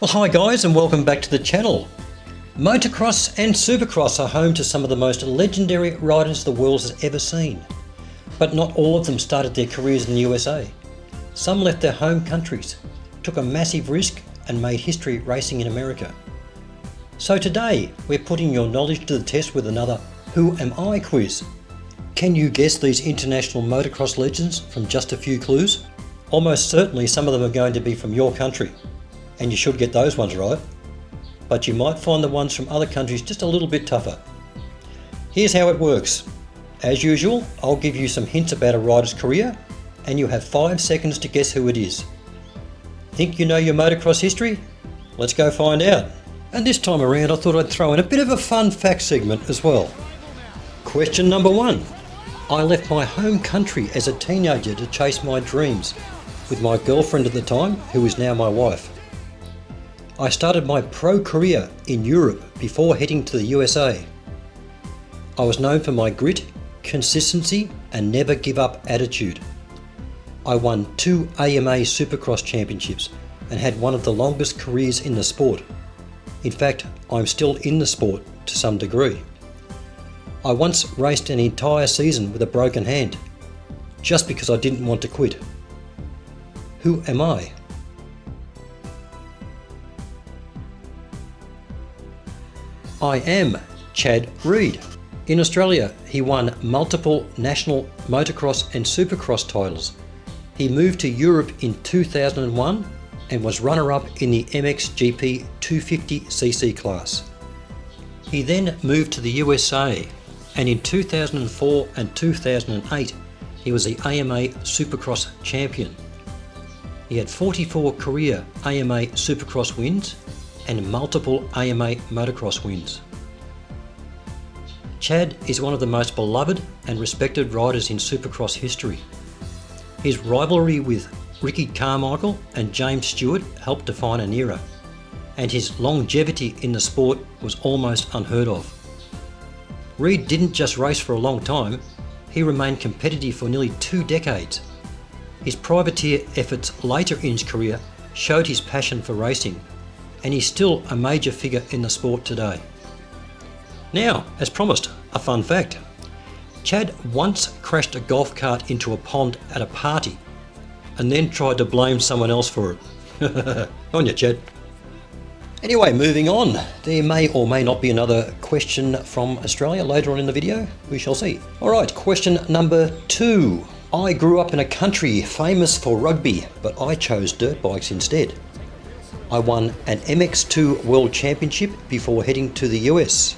Well, hi guys, and welcome back to the channel. Motocross and Supercross are home to some of the most legendary riders the world has ever seen. But not all of them started their careers in the USA. Some left their home countries, took a massive risk and made history racing in America. So today, we're putting your knowledge to the test with another Who Am I quiz. Can you guess these international motocross legends from just a few clues? Almost certainly some of them are going to be from your country. And you should get those ones right, but you might find the ones from other countries just a little bit tougher. Here's how it works. As usual, I'll give you some hints about a rider's career, and you have 5 seconds to guess who it is. Think you know your motocross history? Let's go find out. And this time around I thought I'd throw in a bit of a fun fact segment as well. Question number 1. I left my home country as a teenager to chase my dreams, with my girlfriend at the time, who is now my wife. I started my pro career in Europe before heading to the USA. I was known for my grit, consistency and never give up attitude. I won 2 AMA Supercross championships and had one of the longest careers in the sport. In fact, I'm still in the sport to some degree. I once raced an entire season with a broken hand, just because I didn't want to quit. Who am I? I am Chad Reed. In Australia, he won multiple national motocross and supercross titles. He moved to Europe in 2001 and was runner-up in the MXGP 250cc class. He then moved to the USA, and in 2004 and 2008 he was the AMA Supercross champion. He had 44 career AMA Supercross wins and multiple AMA motocross wins. Chad is one of the most beloved and respected riders in Supercross history. His rivalry with Ricky Carmichael and James Stewart helped define an era, and his longevity in the sport was almost unheard of. Reed didn't just race for a long time, he remained competitive for nearly 2 decades. His privateer efforts later in his career showed his passion for racing, and he's still a major figure in the sport today. Now, as promised, a fun fact. Chad once crashed a golf cart into a pond at a party and then tried to blame someone else for it. On you, Chad. Anyway, moving on. There may or may not be another question from Australia later on in the video. We shall see. Alright, question number 2. I grew up in a country famous for rugby, but I chose dirt bikes instead. I won an MX2 World Championship before heading to the US.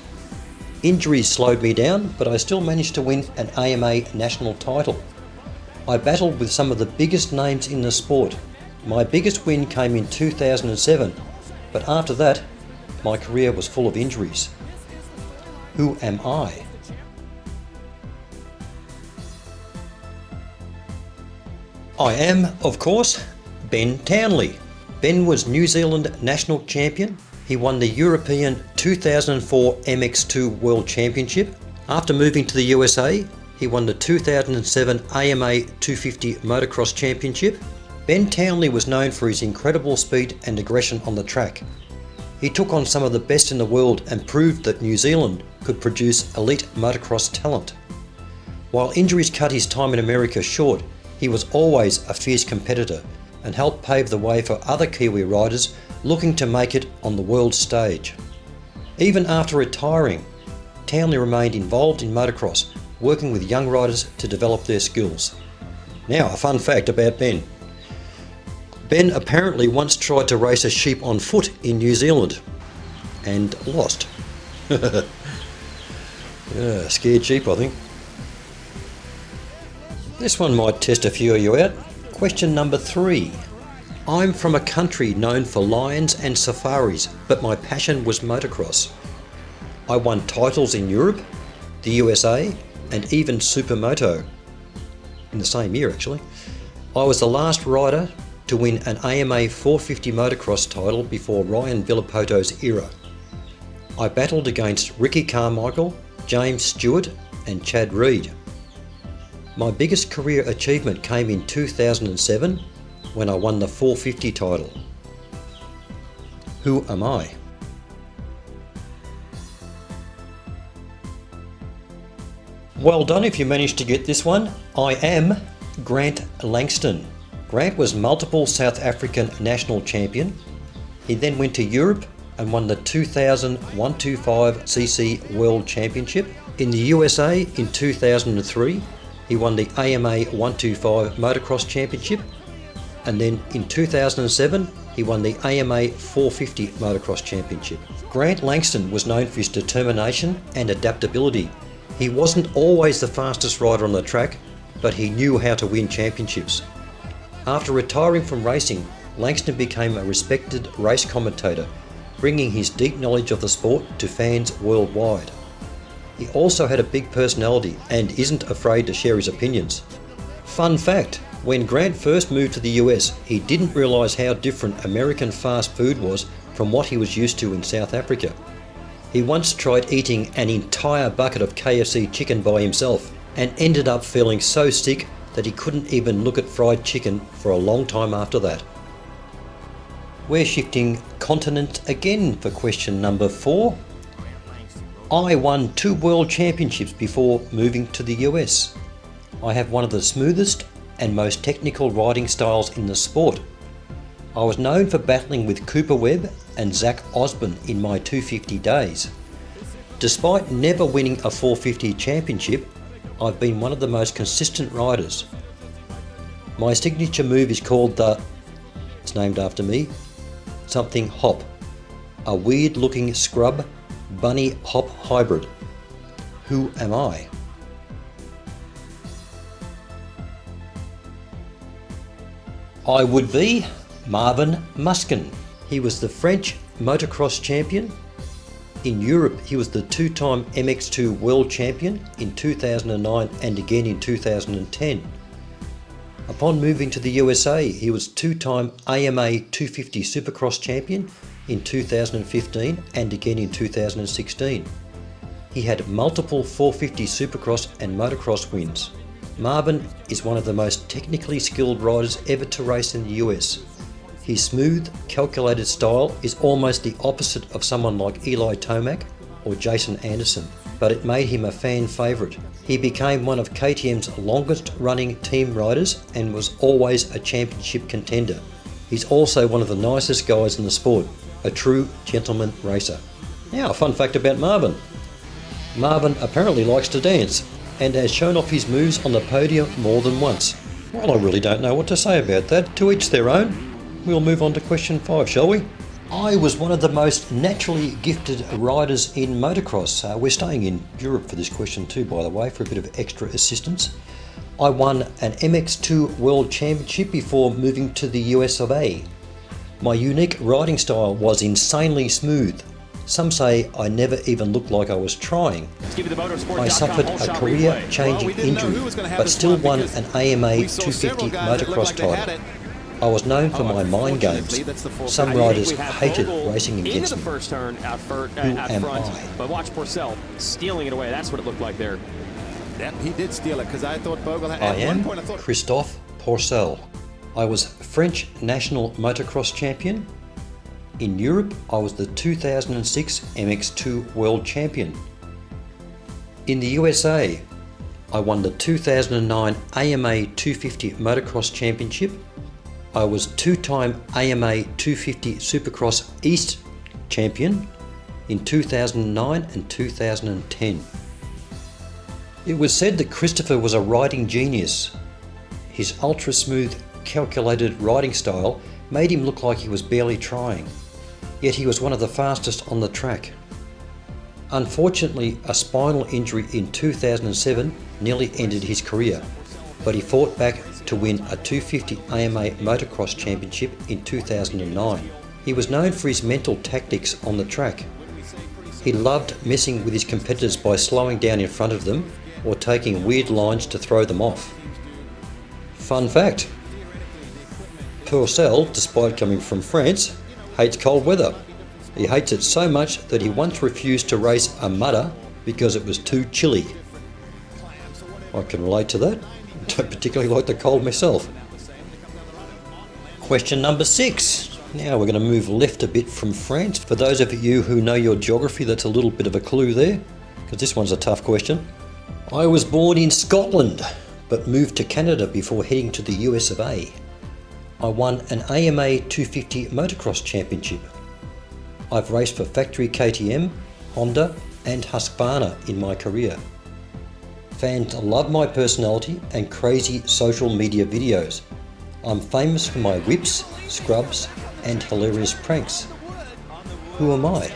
Injuries slowed me down, but I still managed to win an AMA national title. I battled with some of the biggest names in the sport. My biggest win came in 2007, but after that, my career was full of injuries. Who am I? I am, of course, Ben Townley. Ben was New Zealand national champion. He won the European 2004 MX2 World Championship. After moving to the USA, he won the 2007 AMA 250 Motocross Championship. Ben Townley was known for his incredible speed and aggression on the track. He took on some of the best in the world and proved that New Zealand could produce elite motocross talent. While injuries cut his time in America short, he was always a fierce competitor and helped pave the way for other Kiwi riders looking to make it on the world stage. Even after retiring, Townley remained involved in motocross, working with young riders to develop their skills. Now, a fun fact about Ben. Ben apparently once tried to race a sheep on foot in New Zealand and lost. Scared sheep, I think. This one might test a few of you out. Question number 3. I'm from a country known for lions and safaris, but my passion was motocross. I won titles in Europe, the USA, and even Supermoto. In the same year, actually. I was the last rider to win an AMA 450 motocross title before Ryan Villopoto's era. I battled against Ricky Carmichael, James Stewart, and Chad Reed. My biggest career achievement came in 2007 when I won the 450 title. Who am I? Well done if you managed to get this one. I am Grant Langston. Grant was multiple South African national champion. He then went to Europe and won the 2000 125cc World Championship. In the USA in 2003, he won the AMA 125 Motocross Championship. And then in 2007, he won the AMA 450 Motocross Championship. Grant Langston was known for his determination and adaptability. He wasn't always the fastest rider on the track, but he knew how to win championships. After retiring from racing, Langston became a respected race commentator, bringing his deep knowledge of the sport to fans worldwide. He also had a big personality and isn't afraid to share his opinions. Fun fact, when Grant first moved to the US, he didn't realise how different American fast food was from what he was used to in South Africa. He once tried eating an entire bucket of KFC chicken by himself and ended up feeling so sick that he couldn't even look at fried chicken for a long time after that. We're shifting continent again for question number 4. I won 2 world championships before moving to the US. I have one of the smoothest and most technical riding styles in the sport. I was known for battling with Cooper Webb and Zach Osborne in my 250 days. Despite never winning a 450 championship, I've been one of the most consistent riders. My signature move is called it's named after me, something hop, a weird looking scrub bunny hop hybrid. Who am I? I would be Marvin Musquin. He was the French motocross champion. In Europe, he was the 2-time MX2 world champion in 2009 and again in 2010. Upon moving to the USA, he was 2-time AMA 250 Supercross champion in 2015 and again in 2016. He had multiple 450 Supercross and motocross wins. Marvin is one of the most technically skilled riders ever to race in the US. His smooth, calculated style is almost the opposite of someone like Eli Tomac or Jason Anderson, but it made him a fan favourite. He became one of KTM's longest running team riders and was always a championship contender. He's also one of the nicest guys in the sport, a true gentleman racer. Now, a fun fact about Marvin. Marvin apparently likes to dance and has shown off his moves on the podium more than once. Well, I really don't know what to say about that. To each their own. We'll move on to question 5, shall we? I was one of the most naturally gifted riders in motocross. We're staying in Europe for this question too, by the way, for a bit of extra assistance. I won an MX2 World Championship before moving to the US of A. My unique riding style was insanely smooth. Some say I never even looked like I was trying. I suffered a career-changing injury, but still won an AMA 250 motocross title. I was known for my mind games. Some riders hated racing against me. Who am I? But watch Porcel stealing it away. That's what it looked like there. Yep, he did steal it because I thought Bogle had. I am Christophe Porcel. I was French national motocross champion. In Europe, I was the 2006 MX2 world champion. In the USA, I won the 2009 AMA 250 motocross championship. I was 2-time AMA 250 Supercross East champion in 2009 and 2010. It was said that Christopher was a riding genius. His ultra-smooth, calculated riding style made him look like he was barely trying, yet he was one of the fastest on the track. Unfortunately, a spinal injury in 2007 nearly ended his career, but he fought back to win a 250 AMA Motocross Championship in 2009. He was known for his mental tactics on the track. He loved messing with his competitors by slowing down in front of them or taking weird lines to throw them off. Fun fact, Porcel, despite coming from France, hates cold weather. He hates it so much that he once refused to race a mudder because it was too chilly. I can relate to that. Don't particularly like the cold myself. Question number 6. Now we're going to move left a bit from France. For those of you who know your geography, that's a little bit of a clue there, because this one's a tough question. I was born in Scotland, but moved to Canada before heading to the US of A. I won an AMA 250 Motocross Championship. I've raced for factory KTM, Honda and Husqvarna in my career. Fans love my personality and crazy social media videos. I'm famous for my whips, scrubs and hilarious pranks. Who am I?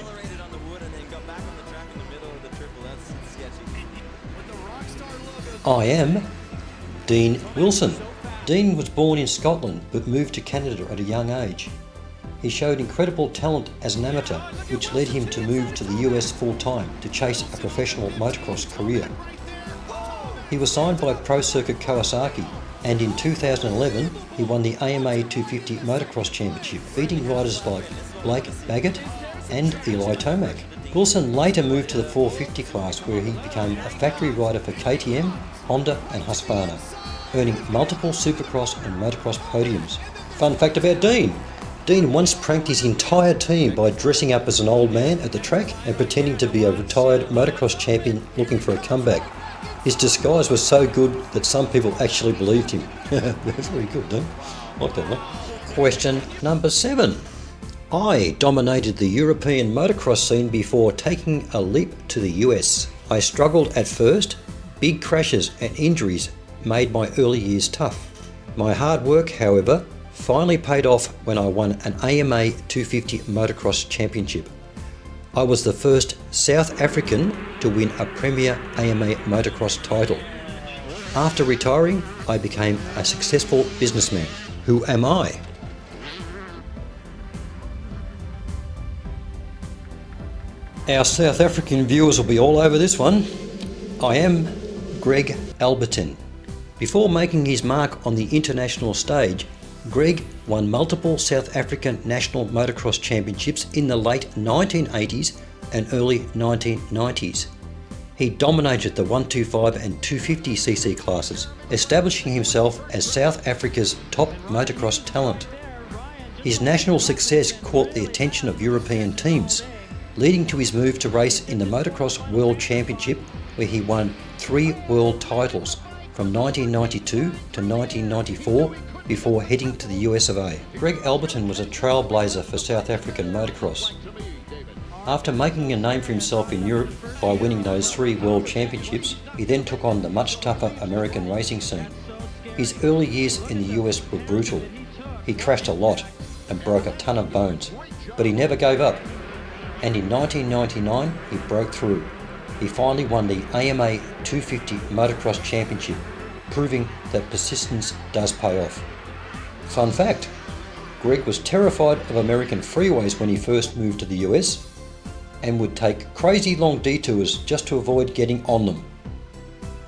I am Dean Wilson. Dean was born in Scotland but moved to Canada at a young age. He showed incredible talent as an amateur, which led him to move to the US full-time to chase a professional motocross career. He was signed by Pro Circuit Kawasaki, and in 2011 he won the AMA 250 Motocross Championship, beating riders like Blake Baggett and Eli Tomac. Wilson later moved to the 450 class, where he became a factory rider for KTM, Honda and Husqvarna, earning multiple Supercross and Motocross podiums. Fun fact about Dean: Dean once pranked his entire team by dressing up as an old man at the track and pretending to be a retired motocross champion looking for a comeback. His disguise was so good that some people actually believed him. That's very good, Dean. Like that one. Question number 7. I dominated the European motocross scene before taking a leap to the US. I struggled at first. Big crashes and injuries made my early years tough. My hard work, however, finally paid off when I won an AMA 250 Motocross Championship. I was the first South African to win a Premier AMA Motocross title. After retiring, I became a successful businessman. Who am I? Our South African viewers will be all over this one. I am Greg Albertin. Before making his mark on the international stage, Greg won multiple South African national motocross championships in the late 1980s and early 1990s. He dominated the 125 and 250cc classes, establishing himself as South Africa's top motocross talent. His national success caught the attention of European teams, leading to his move to race in the Motocross World Championship, where he won 3 world titles from 1992 to 1994 before heading to the US of A. Greg Albertin was a trailblazer for South African motocross. After making a name for himself in Europe by winning those 3 world championships, he then took on the much tougher American racing scene. His early years in the US were brutal. He crashed a lot and broke a ton of bones, but he never gave up. And in 1999, he broke through. He finally won the AMA 250 Motocross Championship, proving that persistence does pay off. Fun fact: Greg was terrified of American freeways when he first moved to the US and would take crazy long detours just to avoid getting on them.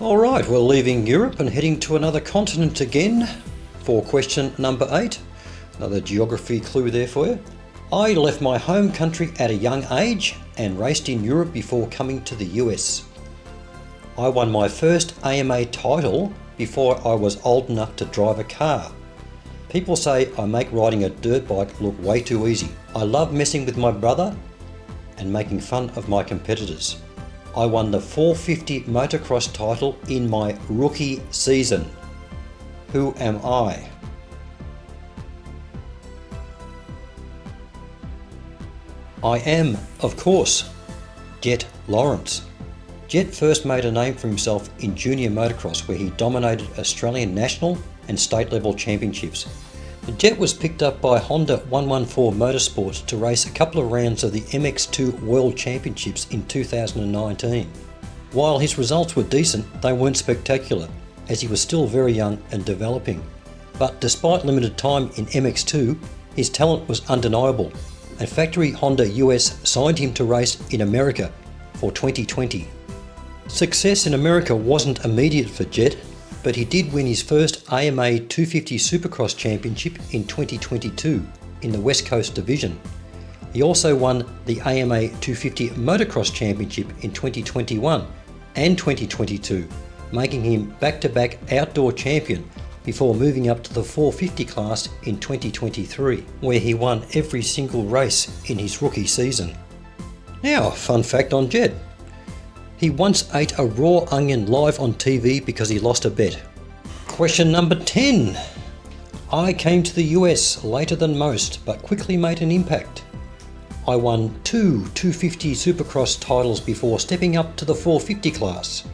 Alright, we're leaving Europe and heading to another continent again for question number 8. Another geography clue there for you. I left my home country at a young age and raced in Europe before coming to the US. I won my first AMA title before I was old enough to drive a car. People say I make riding a dirt bike look way too easy. I love messing with my brother and making fun of my competitors. I won the 450 motocross title in my rookie season. Who am I? I am, of course, Jet Lawrence. Jet first made a name for himself in junior motocross, where he dominated Australian national and state level championships. Jet was picked up by Honda 114 Motorsports to race a couple of rounds of the MX2 World Championships in 2019. While his results were decent, they weren't spectacular, as he was still very young and developing. But despite limited time in MX2, his talent was undeniable, and factory Honda US signed him to race in America for 2020. Success in America wasn't immediate for Jet, but he did win his first AMA 250 Supercross Championship in 2022 in the West Coast Division. He also won the AMA 250 Motocross Championship in 2021 and 2022, making him back-to-back outdoor champion before moving up to the 450 class in 2023, where he won every single race in his rookie season. Now, fun fact on Jed. He once ate a raw onion live on TV because he lost a bet. Question number 10. I came to the US later than most, but quickly made an impact. I won 250 Supercross titles before stepping up to the 450 class.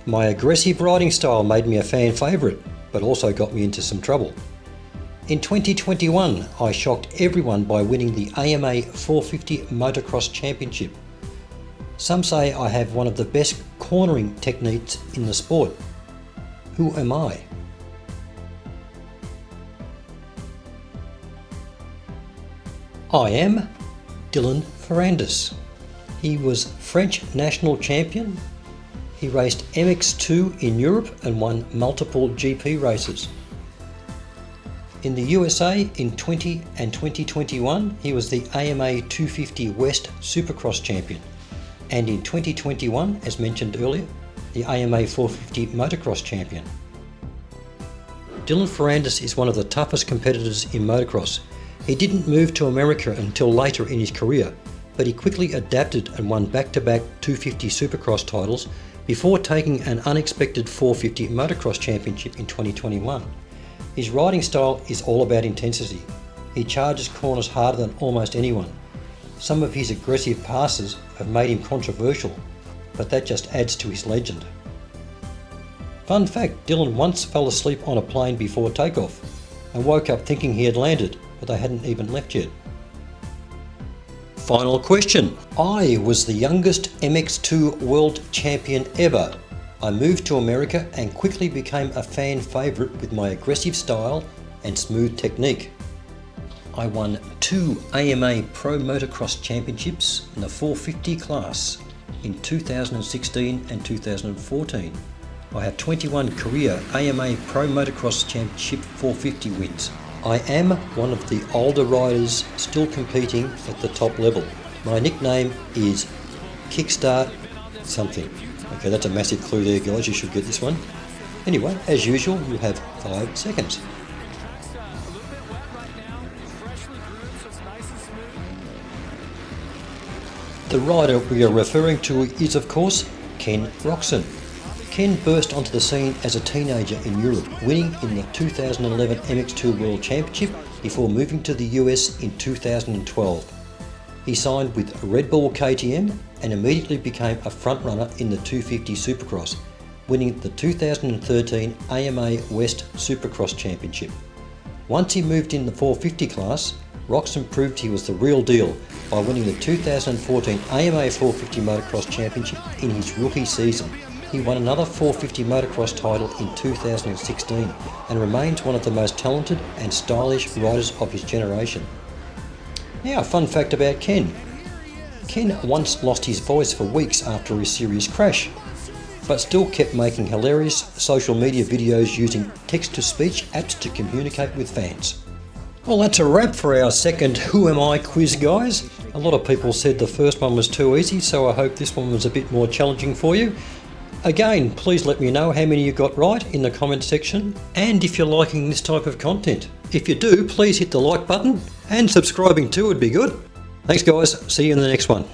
My aggressive riding style made me a fan favourite, but also got me into some trouble. In 2021, I shocked everyone by winning the AMA 450 Motocross Championship. Some say I have one of the best cornering techniques in the sport. Who am I? I am Dylan Ferrandis. He was French national champion. He raced MX2 in Europe and won multiple GP races. In the USA in 20 and 2021, he was the AMA 250 West Supercross champion. And in 2021, as mentioned earlier, the AMA 450 Motocross champion. Dylan Ferrandis is one of the toughest competitors in motocross. He didn't move to America until later in his career, but he quickly adapted and won back-to-back 250 Supercross titles before taking an unexpected 450 Motocross championship in 2021. His riding style is all about intensity. He charges corners harder than almost anyone. Some of his aggressive passes have made him controversial, but that just adds to his legend. Fun fact, Dylan once fell asleep on a plane before takeoff and woke up thinking he had landed, but they hadn't even left yet. Final question. I was the youngest MX2 world champion ever. I moved to America and quickly became a fan favourite with my aggressive style and smooth technique. I won 2 AMA Pro Motocross Championships in the 450 class in 2016 and 2014. I have 21 career AMA Pro Motocross Championship 450 wins. I am one of the older riders still competing at the top level. My nickname is Kickstart something. Okay, that's a massive clue there, guys. You should get this one. Anyway, as usual, you have 5 seconds. The rider we are referring to is, of course, Ken Roczen. Ken burst onto the scene as a teenager in Europe, winning in the 2011 MX2 World Championship before moving to the US in 2012. He signed with Red Bull KTM and immediately became a frontrunner in the 250 Supercross, winning the 2013 AMA West Supercross Championship. Once he moved in the 450 class, Roczen proved he was the real deal by winning the 2014 AMA 450 Motocross Championship in his rookie season. He won another 450 motocross title in 2016 and remains one of the most talented and stylish riders of his generation. Now, a fun fact about Ken. Ken once lost his voice for weeks after a serious crash, but still kept making hilarious social media videos using text-to-speech apps to communicate with fans. Well, that's a wrap for our second Who Am I quiz, guys. A lot of people said the first one was too easy, so I hope this one was a bit more challenging for you. Again, please let me know how many you got right in the comment section, and if you're liking this type of content. If you do, please hit the like button, and subscribing too would be good. Thanks guys, see you in the next one.